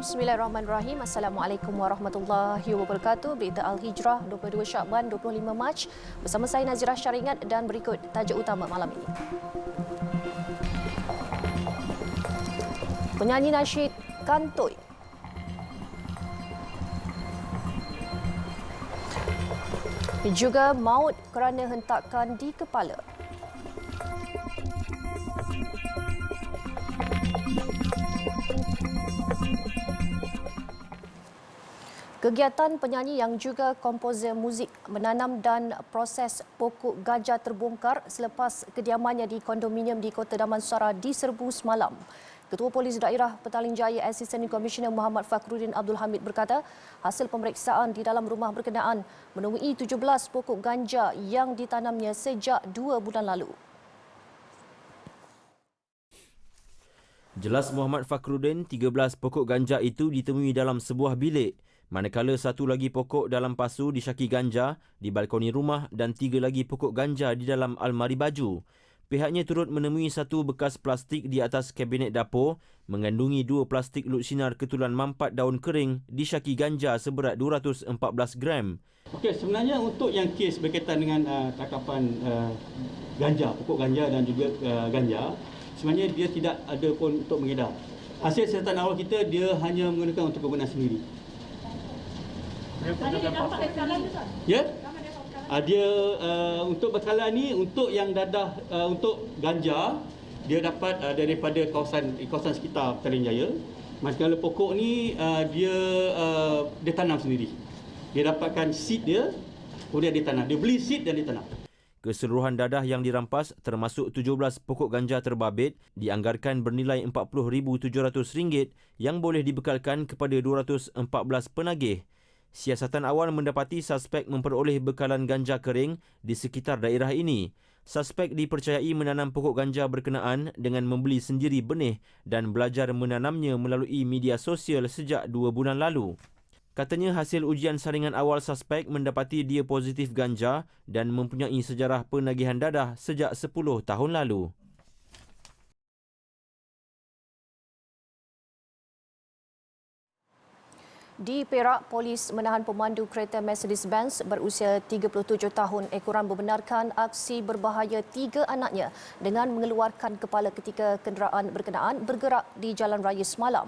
Bismillahirrahmanirrahim. Assalamualaikum warahmatullahi wabarakatuh. Berita Al-Hijrah 22 Syakban 25 Mac. Bersama saya Nazirah Syaringat dan berikut tajuk utama malam ini. Penyanyi nasyid Kantoi. Juga maut kerana hentakan di kepala. Kegiatan penyanyi yang juga komposer muzik menanam dan proses pokok ganja terbongkar selepas kediamannya di kondominium di Kota Damansara diserbu semalam. Ketua Polis Daerah Petaling Jaya Assistant Commissioner Muhammad Fakhruddin Abdul Hamid berkata, hasil pemeriksaan di dalam rumah berkenaan menemui 17 pokok ganja yang ditanamnya sejak 2 bulan lalu. Jelas Muhammad Fakhruddin, 13 pokok ganja itu ditemui dalam sebuah bilik. Manakala satu lagi pokok dalam pasu disyaki ganja di balkoni rumah dan 3 lagi pokok ganja di dalam almari baju. Pihaknya turut menemui satu bekas plastik di atas kabinet dapur mengandungi 2 plastik lut sinar ketulan mampat daun kering disyaki ganja seberat 214 gram. Okey, sebenarnya untuk yang kes berkaitan dengan tangkapan ganja, pokok ganja dan juga ganja, sebenarnya dia tidak ada pun untuk mengedar. Hasil siasatan awal kita dia hanya menggunakan untuk kegunaan sendiri. Ya, dia untuk bekalan ni untuk yang dadah untuk ganja dia dapat daripada kawasan sekitar Petaling Jaya. Manakala pokok ni dia tanam sendiri. Dia dapatkan seed dia, kemudian dia tanam. Dia beli seed dan dia tanam. Keseluruhan dadah yang dirampas termasuk 17 pokok ganja terbabit dianggarkan bernilai RM40,700 yang boleh dibekalkan kepada 214 penagih. Siasatan awal mendapati suspek memperoleh bekalan ganja kering di sekitar daerah ini. Suspek dipercayai menanam pokok ganja berkenaan dengan membeli sendiri benih dan belajar menanamnya melalui media sosial sejak 2 bulan lalu. Katanya hasil ujian saringan awal suspek mendapati dia positif ganja dan mempunyai sejarah penagihan dadah sejak 10 tahun lalu. Di Perak, polis menahan pemandu kereta Mercedes-Benz berusia 37 tahun ekoran membenarkan aksi berbahaya 3 anaknya dengan mengeluarkan kepala ketika kenderaan berkenaan bergerak di jalan raya semalam.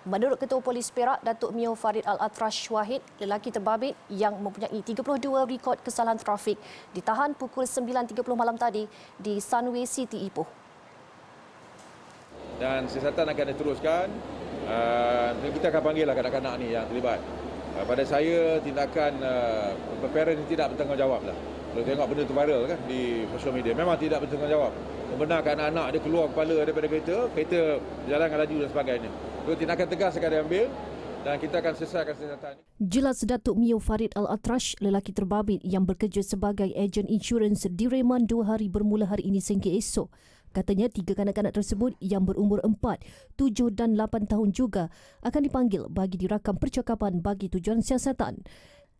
Menurut Ketua Polis Perak, Datuk Mio Farid Al-Atrash Wahid, lelaki terbabit yang mempunyai 32 rekod kesalahan trafik ditahan pukul 9.30 malam tadi di Sunway City Ipoh. Dan siasatan akan diteruskan. Kita akan panggillah kanak-kanak ni yang terlibat. Pada saya, tindakan parent tidak bertanggungjawab lah. Kalau tengok benda tu viral kan di social media, memang tidak bertanggungjawab. Membenarkan anak-anak dia keluar kepala daripada kereta jalan dengan laju dan sebagainya. Itu tindakan tegas akan diambil dan kita akan selesaikan siasatan ini. Jelas Datuk Mio Farid Al-Atrash, lelaki terbabit yang bekerja sebagai ejen insurans di reman 2 hari bermula hari ini sehingga esok. Katanya 3 kanak-kanak tersebut yang berumur 4, 7 dan 8 tahun juga akan dipanggil bagi dirakam percakapan bagi tujuan siasatan.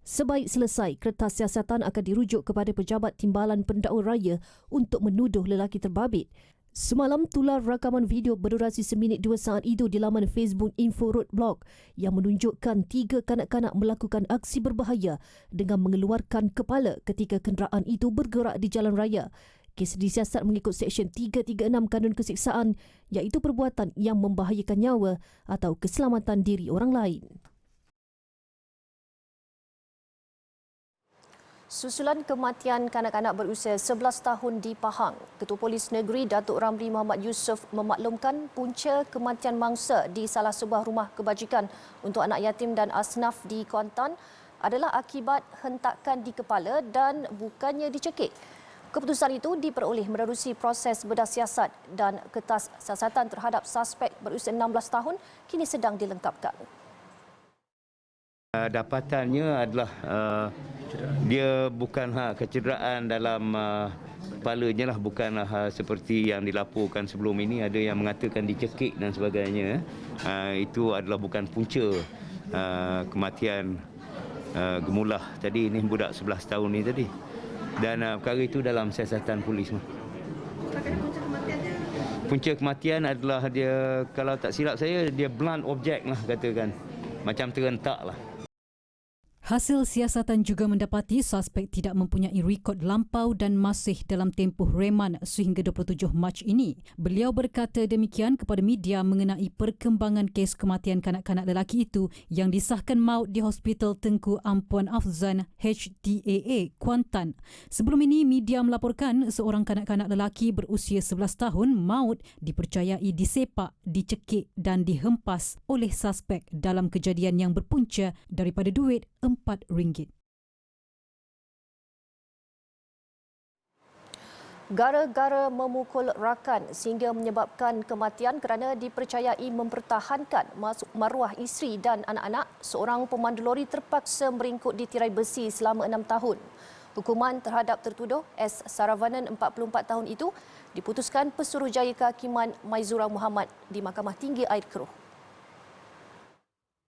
Sebaik selesai, kertas siasatan akan dirujuk kepada Pejabat Timbalan Pendakwa Raya untuk menuduh lelaki terbabit. Semalam tular rakaman video berdurasi seminit 2 saat itu di laman Facebook Info Road Blog yang menunjukkan 3 kanak-kanak melakukan aksi berbahaya dengan mengeluarkan kepala ketika kenderaan itu bergerak di jalan raya. Kes disiasat mengikut Seksyen 336 Kanun Kesiksaan, iaitu perbuatan yang membahayakan nyawa atau keselamatan diri orang lain. Susulan kematian kanak-kanak berusia 11 tahun di Pahang, Ketua Polis Negeri Datuk Ramli Muhammad Yusof memaklumkan punca kematian mangsa di salah sebuah rumah kebajikan untuk anak yatim dan asnaf di Kuantan adalah akibat hentakan di kepala dan bukannya dicekik. Keputusan itu diperoleh menerusi proses bedah siasat dan kertas siasatan terhadap suspek berusia 16 tahun kini sedang dilengkapkan. Dapatannya adalah dia bukan kecederaan dalam kepalanya lah, bukanlah seperti yang dilaporkan sebelum ini, ada yang mengatakan dicekik dan sebagainya. Itu adalah bukan punca kematian Gemulah tadi, ini budak 11 tahun ni tadi. Dan perkara itu dalam siasatan polis. Punca kematian adalah dia, kalau tak silap saya, dia blunt object lah katakan. Macam terentak lah. Hasil siasatan juga mendapati suspek tidak mempunyai rekod lampau dan masih dalam tempoh reman sehingga 27 Mac ini. Beliau berkata demikian kepada media mengenai perkembangan kes kematian kanak-kanak lelaki itu yang disahkan maut di Hospital Tengku Ampuan Afzan HTAA, Kuantan. Sebelum ini, media melaporkan seorang kanak-kanak lelaki berusia 11 tahun maut dipercayai disepak, dicekik dan dihempas oleh suspek dalam kejadian yang berpunca daripada duit RM4. Gara-gara memukul rakan sehingga menyebabkan kematian kerana dipercayai mempertahankan maruah isteri dan anak-anak, seorang pemandu lori terpaksa meringkuk di tirai besi selama 6 tahun. Hukuman terhadap tertuduh S. Saravanan 44 tahun itu diputuskan Pesuruhjaya Kehakiman Maizura Muhammad di Mahkamah Tinggi Air Keroh.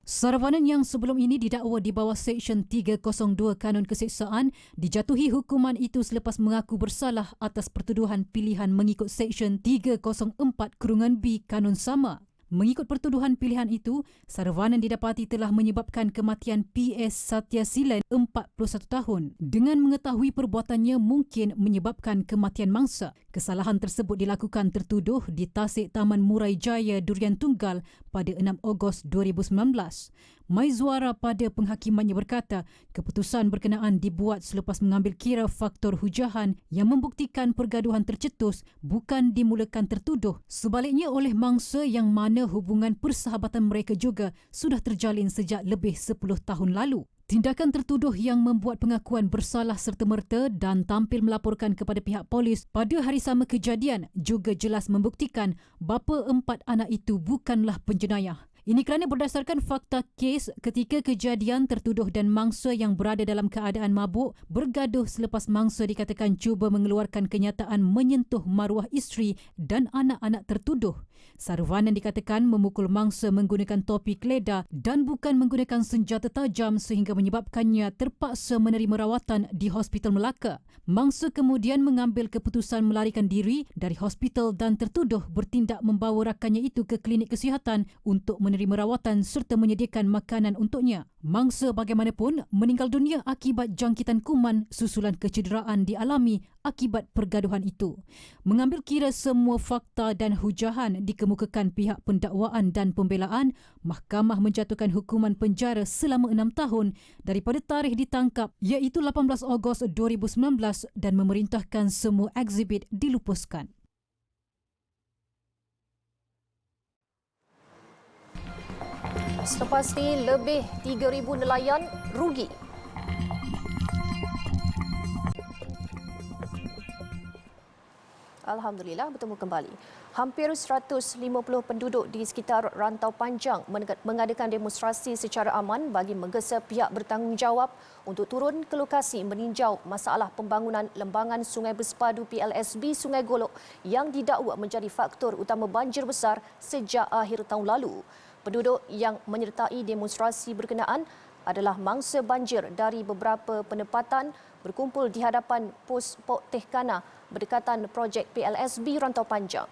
Saravanan yang sebelum ini didakwa di bawah Seksyen 302 Kanun Keseksaan dijatuhi hukuman itu selepas mengaku bersalah atas pertuduhan pilihan mengikut Seksyen 304(b) Kanun sama. Mengikut pertuduhan pilihan itu, Saravanan didapati telah menyebabkan kematian PS Satya Silan 41 tahun. Dengan mengetahui perbuatannya mungkin menyebabkan kematian mangsa, kesalahan tersebut dilakukan tertuduh di Tasik Taman Murai Jaya Durian Tunggal pada 6 Ogos 2019. Maizura pada penghakimannya berkata, keputusan berkenaan dibuat selepas mengambil kira faktor hujahan yang membuktikan pergaduhan tercetus bukan dimulakan tertuduh, sebaliknya oleh mangsa yang mana hubungan persahabatan mereka juga sudah terjalin sejak lebih 10 tahun lalu. Tindakan tertuduh yang membuat pengakuan bersalah serta-merta dan tampil melaporkan kepada pihak polis pada hari sama kejadian juga jelas membuktikan bapa 4 anak itu bukanlah penjenayah. Ini kerana berdasarkan fakta kes ketika kejadian tertuduh dan mangsa yang berada dalam keadaan mabuk bergaduh selepas mangsa dikatakan cuba mengeluarkan kenyataan menyentuh maruah isteri dan anak-anak tertuduh. Saravanan dikatakan memukul mangsa menggunakan topi keleda dan bukan menggunakan senjata tajam sehingga menyebabkannya terpaksa menerima rawatan di Hospital Melaka. Mangsa kemudian mengambil keputusan melarikan diri dari hospital dan tertuduh bertindak membawa rakannya itu ke klinik kesihatan untuk menerima rawatan serta menyediakan makanan untuknya. Mangsa bagaimanapun meninggal dunia akibat jangkitan kuman susulan kecederaan dialami akibat pergaduhan itu. Mengambil kira semua fakta dan hujahan dikemukakan pihak pendakwaan dan pembelaan, mahkamah menjatuhkan hukuman penjara selama 6 tahun daripada tarikh ditangkap iaitu 18 Ogos 2019 dan memerintahkan semua ekshibit dilupuskan. Selepas ini, lebih 3,000 nelayan rugi. Alhamdulillah, bertemu kembali. Hampir 150 penduduk di sekitar Rantau Panjang mengadakan demonstrasi secara aman bagi menggesa pihak bertanggungjawab untuk turun ke lokasi meninjau masalah pembangunan lembangan Sungai Bersepadu PLSB Sungai Golok yang didakwa menjadi faktor utama banjir besar sejak akhir tahun lalu. Penduduk yang menyertai demonstrasi berkenaan adalah mangsa banjir dari beberapa penempatan berkumpul di hadapan pos Pok Tehkana berdekatan projek PLSB Rantau Panjang.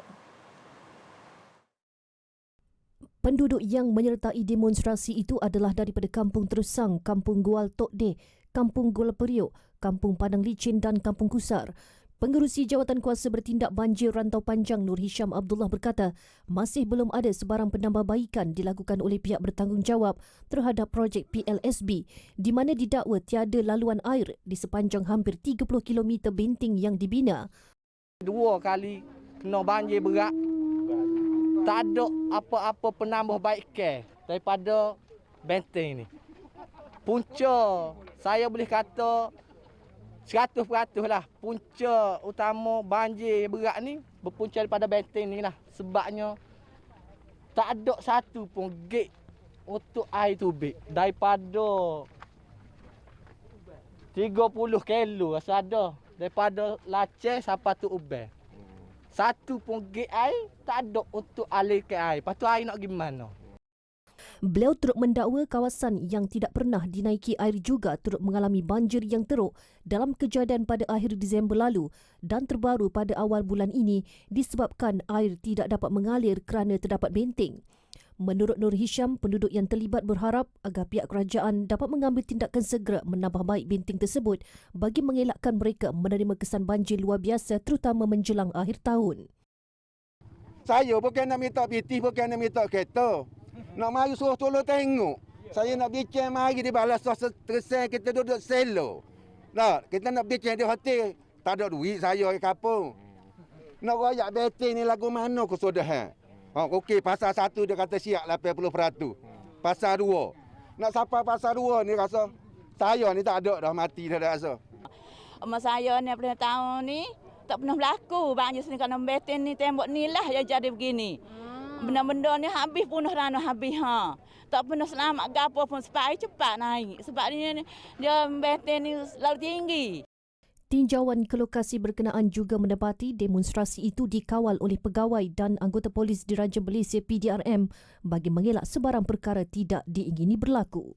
Penduduk yang menyertai demonstrasi itu adalah daripada Kampung Terusang, Kampung Gual Tok De, Kampung Gula Periuk, Kampung Padang Licin dan Kampung Kusar. Pengerusi Jawatan Kuasa Bertindak Banjir Rantau Panjang Nur Hisham Abdullah berkata, masih belum ada sebarang penambahbaikan dilakukan oleh pihak bertanggungjawab terhadap projek PLSB di mana didakwa tiada laluan air di sepanjang hampir 30 km benting yang dibina. 2 kali kena banjir berat. Tak ada apa-apa penambahbaikan daripada benteng ni. Punca, saya boleh kata 100% lah, punca utama banjir berat ni berpunca daripada benteng ni lah. Sebabnya tak ada satu pun gate untuk air tubik. Daripada 30 kilo rasa ada. Daripada Laceh sampai tu Ubel. Satu pun gate air tak ada untuk alirkan air. Lepas tu air nak pergi mana? Beliau turut mendakwa kawasan yang tidak pernah dinaiki air juga turut mengalami banjir yang teruk dalam kejadian pada akhir Disember lalu dan terbaru pada awal bulan ini disebabkan air tidak dapat mengalir kerana terdapat benteng. Menurut Nur Hisham, penduduk yang terlibat berharap agar pihak kerajaan dapat mengambil tindakan segera menambah baik benteng tersebut bagi mengelakkan mereka menerima kesan banjir luar biasa terutama menjelang akhir tahun. Saya bukan nak minta PT, bukan nak minta kereta. Nak mari suruh tolong tengok. Saya nak bincang mari di balas tersen kita duduk selo. Nah, kita nak bincang di hotel. Tak ada duit saya ke kapung. Nak royak benteng ni lagu mana ke sudah? Okey, pasal 1 dia kata siap 80%. Pasal 2. Nak sampai pasal 2 ni rasa saya ni tak ada dah mati dah rasa. Mak saya ni pada tahun ni tak pernah berlaku banjir sini kerana benteng ni tembok ni lah yang jadi begini. Benda-benda ni habis punah rana habis Tak pernah selamat gapo pun supaya cepat naik. Sebab dia benteng ni lalu tinggi. Tinjauan ke lokasi berkenaan juga mendapati demonstrasi itu dikawal oleh pegawai dan anggota polis Diraja Malaysia PDRM bagi mengelak sebarang perkara tidak diingini berlaku.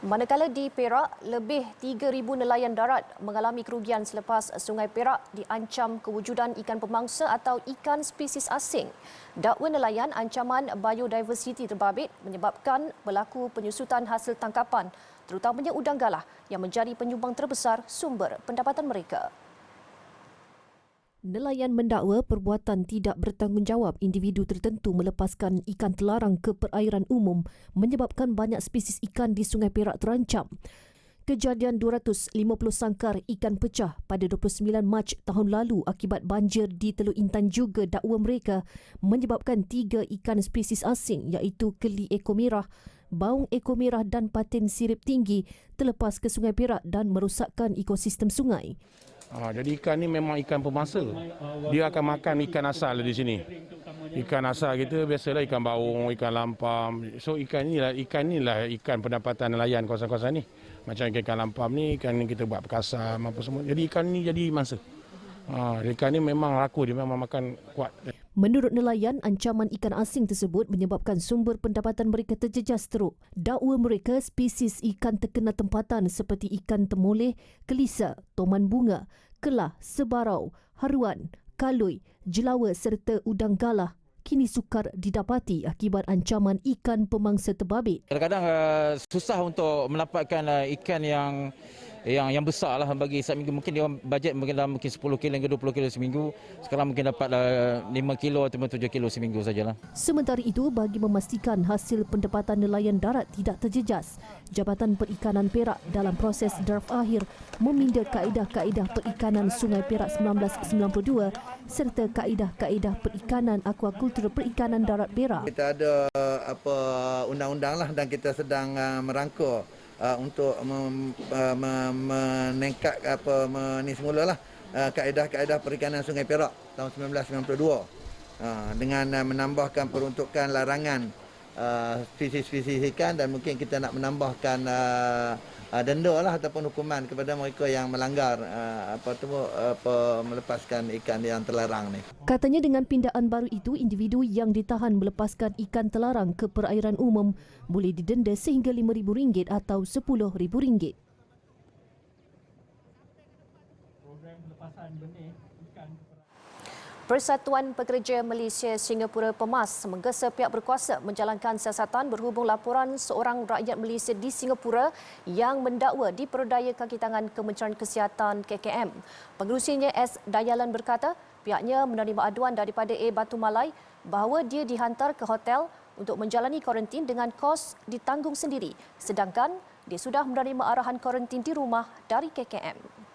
Manakala di Perak, lebih 3,000 nelayan darat mengalami kerugian selepas Sungai Perak diancam kewujudan ikan pemangsa atau ikan spesies asing. Dakwa nelayan ancaman biodiversiti terbabit menyebabkan berlaku penyusutan hasil tangkapan, terutamanya udang galah yang menjadi penyumbang terbesar sumber pendapatan mereka. Nelayan mendakwa perbuatan tidak bertanggungjawab individu tertentu melepaskan ikan telarang ke perairan umum menyebabkan banyak spesies ikan di Sungai Perak terancam. Kejadian 250 sangkar ikan pecah pada 29 Mac tahun lalu akibat banjir di Teluk Intan juga dakwa mereka menyebabkan 3 ikan spesies asing iaitu keli ekor merah, baung ekor merah dan patin sirip tinggi terlepas ke Sungai Perak dan merosakkan ekosistem sungai. Jadi ikan ni memang ikan pemangsa. Dia akan makan ikan asal di sini. Ikan asal kita biasalah ikan baung, ikan lampam. So ikan inilah ikan pendapatan nelayan kawasan-kawasan ni. Macam ikan lampam ni, ikan ni kita buat perkasam apa semua. Jadi ikan ni jadi mangsa. Ikan ni memang laku, dia memang makan kuat. Menurut nelayan, ancaman ikan asing tersebut menyebabkan sumber pendapatan mereka terjejas teruk. Dakwa mereka spesies ikan terkena tempatan seperti ikan temoleh, kelisa, toman bunga, kelah, sebarau, haruan, kalui, jelawa serta udang galah kini sukar didapati akibat ancaman ikan pemangsa terbabit. Kadang-kadang susah untuk mendapatkan ikan yang besar lah bagi setiap minggu. Mungkin dia bajet mungkin 10 kilo hingga 20 kilo seminggu. Sekarang mungkin dapat 5 kilo atau 7 kilo seminggu sajalah. Sementara itu, bagi memastikan hasil pendapatan nelayan darat tidak terjejas, Jabatan Perikanan Perak dalam proses draft akhir meminda kaedah-kaedah perikanan Sungai Perak 1992 serta kaedah-kaedah perikanan akuakultur perikanan darat Perak. Kita ada undang-undang lah dan kita sedang merangka untuk meningkat ni semulalah kaedah-kaedah perikanan Sungai Perak tahun 1992 dengan menambahkan peruntukan larangan spesies-spesies ikan dan mungkin kita nak menambahkan denda lah ataupun hukuman kepada mereka yang melanggar melepaskan ikan yang terlarang ni. Katanya dengan pindaan baru itu, individu yang ditahan melepaskan ikan terlarang ke perairan umum boleh didenda sehingga RM5,000 atau RM10,000. Persatuan Pekerja Malaysia Singapura PEMAS menggesa pihak berkuasa menjalankan siasatan berhubung laporan seorang rakyat Malaysia di Singapura yang mendakwa diperdaya kaki tangan Kementerian Kesihatan KKM. Pengerusinya S. Dayalan berkata pihaknya menerima aduan daripada A. Batu Malai bahawa dia dihantar ke hotel untuk menjalani kuarantin dengan kos ditanggung sendiri, sedangkan dia sudah menerima arahan kuarantin di rumah dari KKM.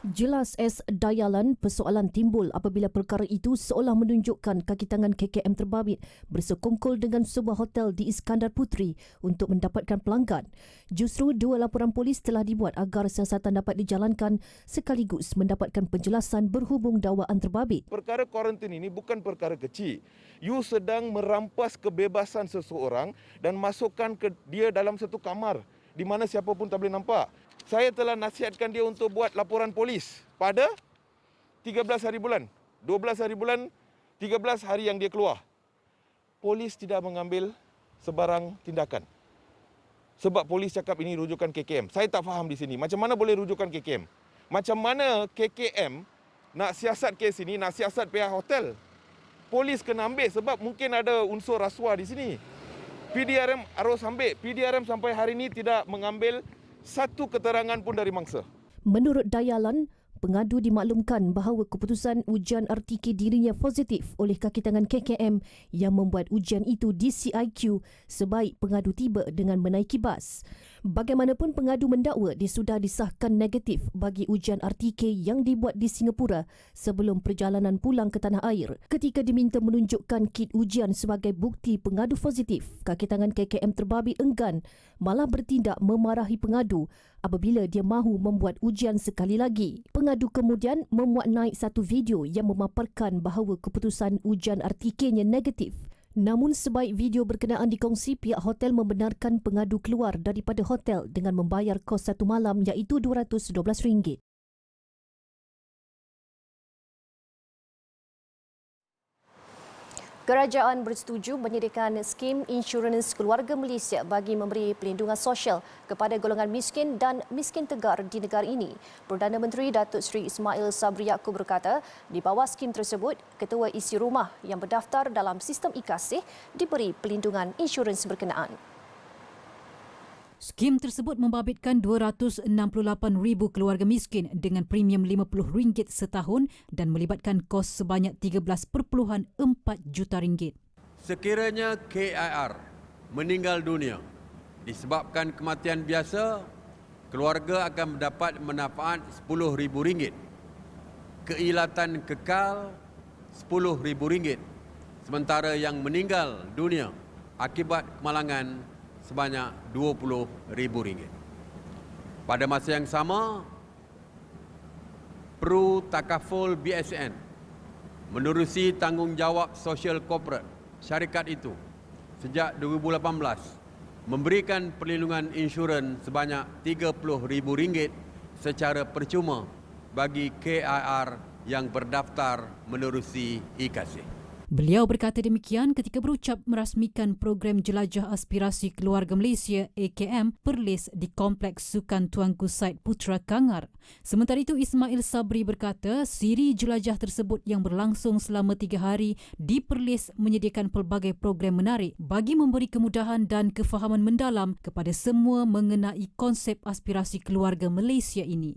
Jelas S. Dayalan, persoalan timbul apabila perkara itu seolah menunjukkan kaki tangan KKM terbabit bersekongkol dengan sebuah hotel di Iskandar Puteri untuk mendapatkan pelanggan. Justru 2 laporan polis telah dibuat agar siasatan dapat dijalankan sekaligus mendapatkan penjelasan berhubung dakwaan terbabit. Perkara kuarantin ini bukan perkara kecil. You sedang merampas kebebasan seseorang dan masukkan dia dalam satu kamar di mana siapa pun tak boleh nampak. Saya telah nasihatkan dia untuk buat laporan polis pada 13 hari bulan. 12 hari bulan, 13 hari yang dia keluar. Polis tidak mengambil sebarang tindakan. Sebab polis cakap ini rujukan KKM. Saya tak faham di sini. Macam mana boleh rujukan KKM? Macam mana KKM nak siasat kes ini, nak siasat pihak hotel? Polis kena ambil sebab mungkin ada unsur rasuah di sini. PDRM harus ambil. PDRM sampai hari ini tidak mengambil satu keterangan pun dari mangsa. Menurut Dayalan, pengadu dimaklumkan bahawa keputusan ujian RTK dirinya positif oleh kaki tangan KKM yang membuat ujian itu di CIQ sebaik pengadu tiba dengan menaiki bas. Bagaimanapun pengadu mendakwa dia sudah disahkan negatif bagi ujian RTK yang dibuat di Singapura sebelum perjalanan pulang ke tanah air. Ketika diminta menunjukkan kit ujian sebagai bukti pengadu positif, kaki tangan KKM terbabit enggan, malah bertindak memarahi pengadu apabila dia mahu membuat ujian sekali lagi. Pengadu kemudian memuat naik satu video yang memaparkan bahawa keputusan ujian RTK-nya negatif. Namun sebaik video berkenaan dikongsi, pihak hotel membenarkan pengadu keluar daripada hotel dengan membayar kos satu malam iaitu RM212. Kerajaan bersetuju menyediakan skim insurans keluarga Malaysia bagi memberi pelindungan sosial kepada golongan miskin dan miskin tegar di negara ini. Perdana Menteri Datuk Seri Ismail Sabri Yaakob berkata, di bawah skim tersebut, ketua isi rumah yang berdaftar dalam sistem e-Kasih diberi pelindungan insurans berkenaan. Skim tersebut membabitkan 268,000 keluarga miskin dengan premium RM50 setahun dan melibatkan kos sebanyak 13.4 juta ringgit. Sekiranya KIR meninggal dunia disebabkan kematian biasa, keluarga akan mendapat manfaat RM10,000. Keilatan kekal RM10,000. Sementara yang meninggal dunia akibat kemalangan sebanyak RM20,000. Pada masa yang sama, Peru Takaful BSN menerusi tanggungjawab sosial korporat syarikat itu sejak 2018 memberikan perlindungan insurans sebanyak RM30,000 secara percuma bagi KIR yang berdaftar menerusi e-Kasih. Beliau berkata demikian ketika berucap merasmikan program Jelajah Aspirasi Keluarga Malaysia AKM Perlis di Kompleks Sukan Tuanku Said Putra Kangar. Sementara itu, Ismail Sabri berkata siri jelajah tersebut yang berlangsung selama 3 hari di Perlis menyediakan pelbagai program menarik bagi memberi kemudahan dan kefahaman mendalam kepada semua mengenai konsep aspirasi keluarga Malaysia ini.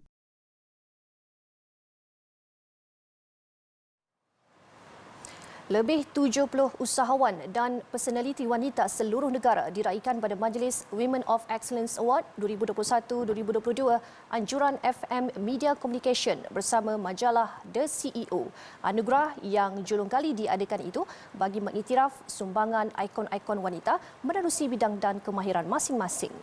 Lebih 70 usahawan dan personaliti wanita seluruh negara diraikan pada Majlis Women of Excellence Award 2021-2022 anjuran FM Media Communication bersama majalah The CEO. Anugerah yang julung kali diadakan itu bagi mengiktiraf sumbangan ikon-ikon wanita menerusi bidang dan kemahiran masing-masing.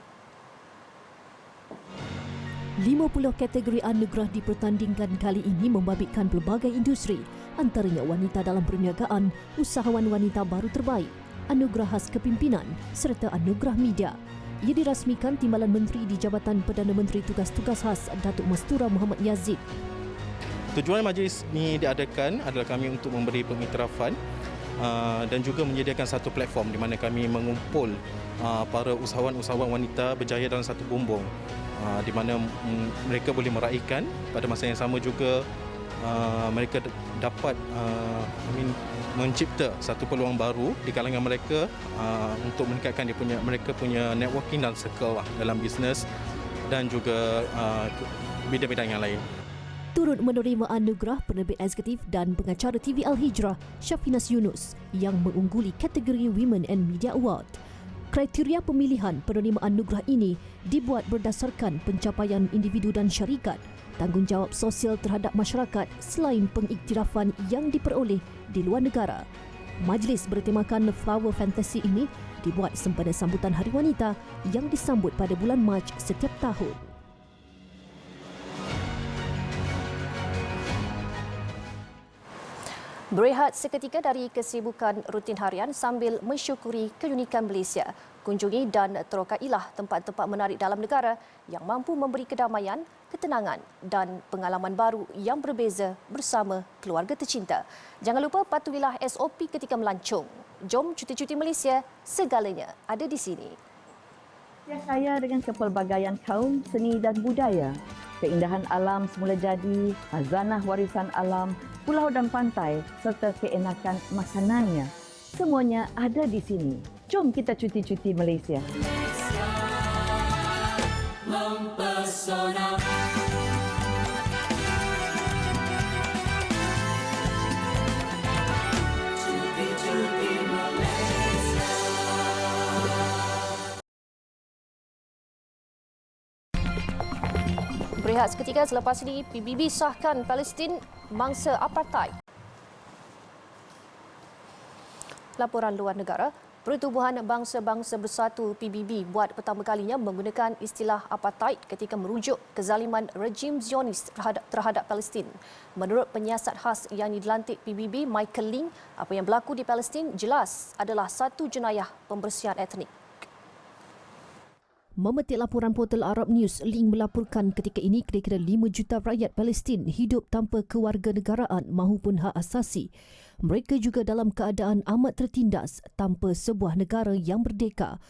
50 kategori anugerah dipertandingkan kali ini membabitkan pelbagai industri, antaranya wanita dalam perniagaan, usahawan wanita baru terbaik, anugerah khas kepimpinan serta anugerah media. Ia dirasmikan Timbalan Menteri di Jabatan Perdana Menteri Tugas-Tugas Khas Datuk Mastura Muhammad Yazid. Tujuan majlis ini diadakan adalah kami untuk memberi pengiktirafan dan juga menyediakan satu platform di mana kami mengumpul para usahawan-usahawan wanita berjaya dalam satu bumbung di mana mereka boleh meraihkan. Pada masa yang sama juga mereka dapat mencipta satu peluang baru di kalangan mereka untuk meningkatkan mereka punya networking dan circle dalam bisnes dan juga bidang-bidang yang lain. Turut menerima anugerah penerbit eksekutif dan pengacara TV Al-Hijrah Syafinas Yunus yang mengungguli kategori Women and Media Award. Kriteria pemilihan penerima anugerah ini dibuat berdasarkan pencapaian individu dan syarikat, tanggungjawab sosial terhadap masyarakat selain pengiktirafan yang diperoleh di luar negara. Majlis bertemakan Flower Fantasy ini dibuat sempena sambutan Hari Wanita yang disambut pada bulan Mac setiap tahun. Berehat seketika dari kesibukan rutin harian sambil mensyukuri keunikan Malaysia. Kunjungi dan terokailah tempat-tempat menarik dalam negara yang mampu memberi kedamaian, ketenangan dan pengalaman baru yang berbeza bersama keluarga tercinta. Jangan lupa patuhilah SOP ketika melancong. Jom cuti-cuti Malaysia, segalanya ada di sini. Yang kaya dengan kepelbagaian kaum, seni dan budaya. Keindahan alam semula jadi, khazanah warisan alam, pulau dan pantai serta keenakan makanannya. Semuanya ada di sini. Jom kita cuti-cuti Malaysia. Mempesona. Cuti-cuti Malaysia. Berehat seketika selepas ini, PBB sahkan Palestin mangsa apartheid. Laporan luar negara, Pertubuhan Bangsa-Bangsa Bersatu PBB buat pertama kalinya menggunakan istilah apartheid ketika merujuk kezaliman rejim Zionis terhadap Palestin. Menurut penyiasat khas yang dilantik PBB, Michael Ling, apa yang berlaku di Palestin jelas adalah satu jenayah pembersihan etnik. Memetik laporan portal Arab News, Ling melaporkan ketika ini kira-kira 5 juta rakyat Palestin hidup tanpa kewarganegaraan maupun hak asasi. Mereka juga dalam keadaan amat tertindas tanpa sebuah negara yang merdeka.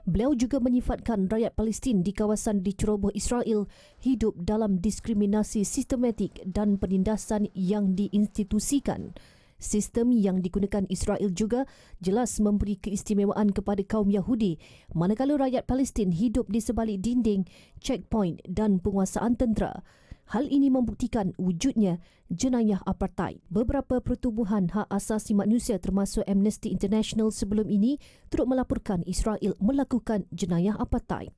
Beliau juga menyifatkan rakyat Palestin di kawasan diceroboh Israel hidup dalam diskriminasi sistematik dan penindasan yang diinstitusikan. Sistem yang digunakan Israel juga jelas memberi keistimewaan kepada kaum Yahudi, manakala rakyat Palestin hidup di sebalik dinding, checkpoint dan penguasaan tentera. Hal ini membuktikan wujudnya jenayah apartheid. Beberapa pertubuhan hak asasi manusia termasuk Amnesty International sebelum ini turut melaporkan Israel melakukan jenayah apartheid.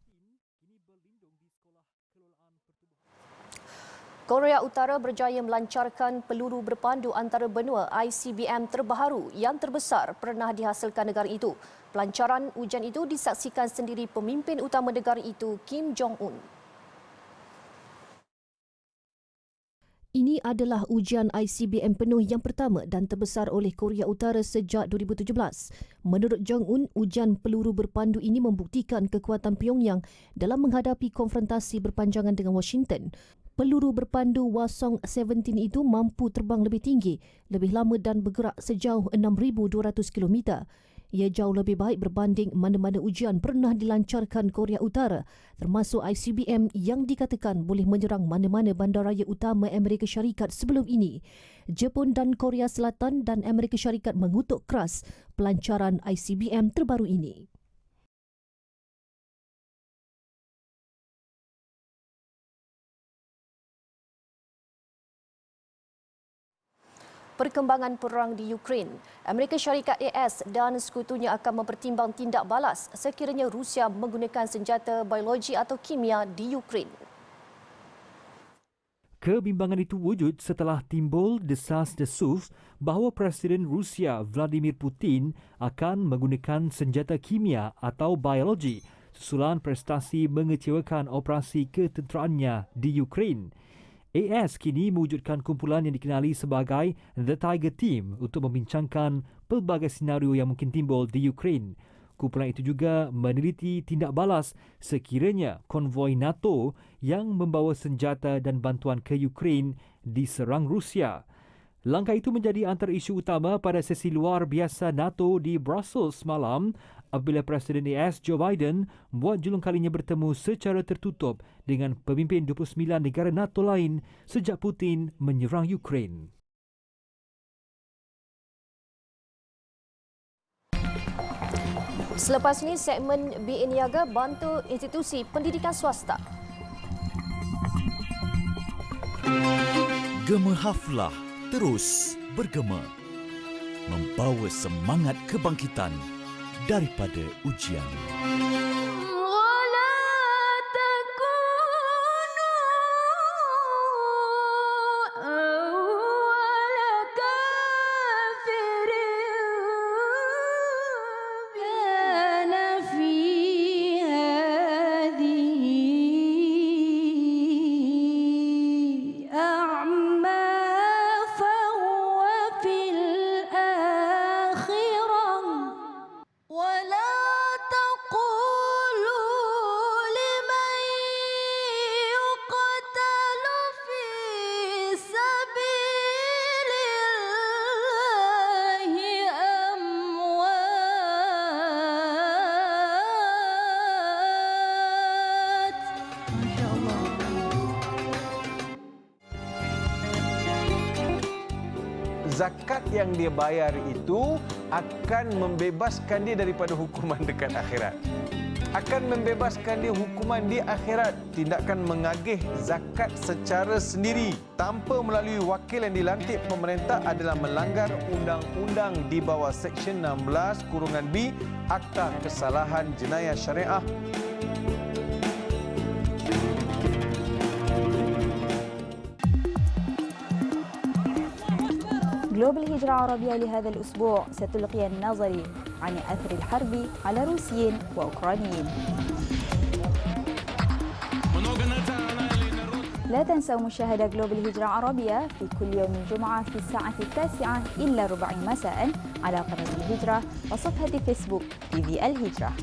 Korea Utara berjaya melancarkan peluru berpandu antara benua ICBM terbaru yang terbesar pernah dihasilkan negara itu. Pelancaran ujian itu disaksikan sendiri pemimpin utama negara itu, Kim Jong-un. Ini adalah ujian ICBM penuh yang pertama dan terbesar oleh Korea Utara sejak 2017. Menurut Jong-un, ujian peluru berpandu ini membuktikan kekuatan Pyongyang dalam menghadapi konfrontasi berpanjangan dengan Washington. Peluru berpandu Hwasong-17 itu mampu terbang lebih tinggi, lebih lama dan bergerak sejauh 6,200 km. Ia jauh lebih baik berbanding mana-mana ujian pernah dilancarkan Korea Utara, termasuk ICBM yang dikatakan boleh menyerang mana-mana bandaraya utama Amerika Syarikat sebelum ini. Jepun dan Korea Selatan dan Amerika Syarikat mengutuk keras pelancaran ICBM terbaru ini. Perkembangan perang di Ukraine, Amerika Syarikat AS dan sekutunya akan mempertimbang tindak balas sekiranya Rusia menggunakan senjata biologi atau kimia di Ukraine. Kebimbangan itu wujud setelah timbul desas-desus bahawa Presiden Rusia Vladimir Putin akan menggunakan senjata kimia atau biologi susulan prestasi mengecewakan operasi ketenteraannya di Ukraine. AS kini mewujudkan kumpulan yang dikenali sebagai The Tiger Team untuk membincangkan pelbagai senario yang mungkin timbul di Ukraine. Kumpulan itu juga meneliti tindak balas sekiranya konvoi NATO yang membawa senjata dan bantuan ke Ukraine diserang Rusia. Langkah itu menjadi antara isu utama pada sesi luar biasa NATO di Brussels semalam apabila Presiden AS Joe Biden buat julung kalinya bertemu secara tertutup dengan pemimpin 29 negara NATO lain sejak Putin menyerang Ukraine. Selepas ini, segmen BI Niaga bantu institusi pendidikan swasta. Gema Haflah terus bergema, membawa semangat kebangkitan daripada ujian. أعمى فهو في Masya-Allah. Zakat yang dia bayar itu akan membebaskan dia daripada hukuman dekat akhirat. Akan membebaskan dia hukuman di akhirat. Tindakan mengagih zakat secara sendiri tanpa melalui wakil yang dilantik pemerintah adalah melanggar undang-undang di bawah Seksyen 16(B) Akta Kesalahan Jenayah Syariah. جلوب الهجرة العربية لهذا الأسبوع ستلقي النظري عن أثر الحرب على روسيين وأوكرانيين. لا تنسوا مشاهدة جلوب الهجرة العربية في كل يوم جمعة في الساعة 9:15 مساء على قناة الهجرة وصفحة فيسبوك TV الهجرة.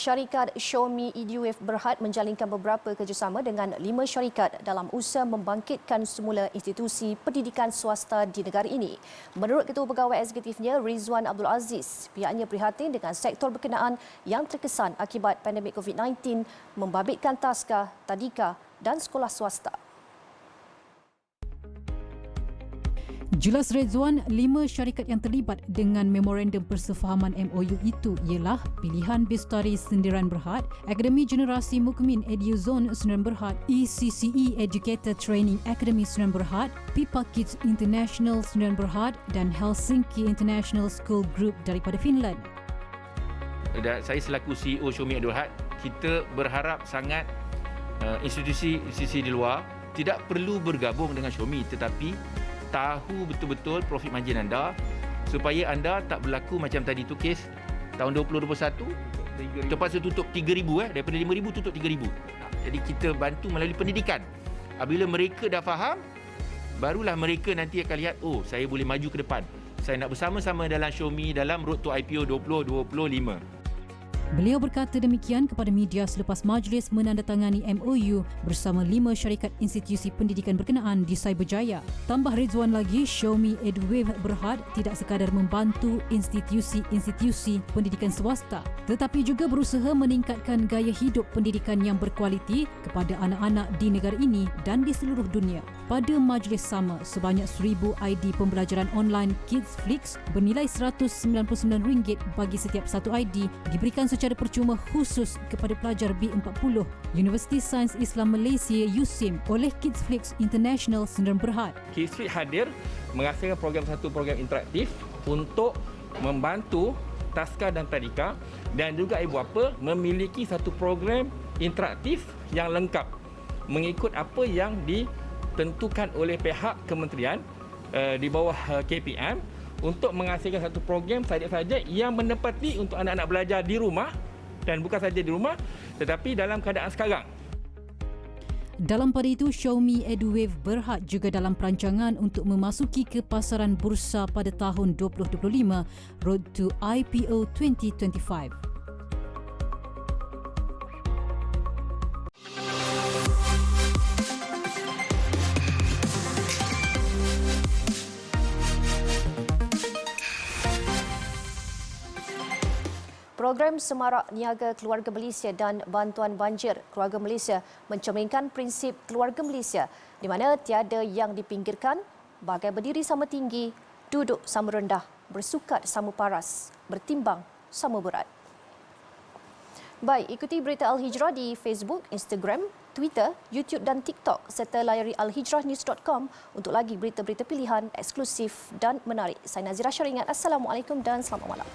Syarikat Xiaomi EduWave Berhad menjalinkan beberapa kerjasama dengan 5 syarikat dalam usaha membangkitkan semula institusi pendidikan swasta di negara ini. Menurut Ketua Pegawai Eksekutifnya Rizwan Abdul Aziz, pihaknya prihatin dengan sektor berkenaan yang terkesan akibat pandemik COVID-19 membabitkan taska, tadika dan sekolah swasta. Jelas Rizwan, 5 syarikat yang terlibat dengan memorandum persefahaman MOU itu ialah Pilihan Bestari Sendiran Berhad, Akademi Generasi Mukmin EduZone Sendiran Berhad, ECCE Educator Training Academy Sendiran Berhad, Pipa Kids International Sendiran Berhad dan Helsinki International School Group daripada Finland. Saya selaku CEO Xiaomi EduHat, kita berharap sangat institusi-institusi di luar tidak perlu bergabung dengan Xiaomi, tetapi tahu betul-betul profit margin anda supaya anda tak berlaku macam tadi tu kes tahun 2021 terpaksa tutup 3,000 daripada 5,000 tutup 3,000. Jadi kita bantu melalui pendidikan. Apabila mereka dah faham, barulah mereka nanti akan lihat, oh saya boleh maju ke depan. Saya nak bersama-sama dalam Xiaomi dalam Road to IPO 2025. Beliau berkata demikian kepada media selepas majlis menandatangani MOU bersama 5 syarikat institusi pendidikan berkenaan di Cyberjaya. Tambah Rizwan lagi, Xiaomi EduWave Berhad tidak sekadar membantu institusi-institusi pendidikan swasta, tetapi juga berusaha meningkatkan gaya hidup pendidikan yang berkualiti kepada anak-anak di negara ini dan di seluruh dunia. Pada majlis sama, sebanyak 1,000 ID pembelajaran online Kids Flix bernilai RM199 bagi setiap satu ID diberikan secara percuma khusus kepada pelajar B40 Universiti Sains Islam Malaysia USIM oleh Kids Flix International Sendiran Berhad. Kids Flix hadir menghasilkan satu program interaktif untuk membantu taska dan tadika, dan juga ibu bapa memiliki satu program interaktif yang lengkap mengikut apa yang ditentukan oleh pihak kementerian di bawah KPM untuk menghasilkan satu program saja yang menepati untuk anak-anak belajar di rumah, dan bukan saja di rumah tetapi dalam keadaan sekarang. Dalam pada itu, Xiaomi EduWave Berhad juga dalam perancangan untuk memasuki ke pasaran bursa pada tahun 2025 Road to IPO 2025. Program Semarak Niaga Keluarga Malaysia dan Bantuan Banjir Keluarga Malaysia mencerminkan prinsip keluarga Malaysia di mana tiada yang dipinggirkan, bagai berdiri sama tinggi, duduk sama rendah, bersukat sama paras, bertimbang sama berat. Baik, ikuti berita Al-Hijrah di Facebook, Instagram, Twitter, YouTube dan TikTok serta layari alhijrahnews.com untuk lagi berita-berita pilihan eksklusif dan menarik. Saya Nazira Syaringat. Assalamualaikum dan selamat malam.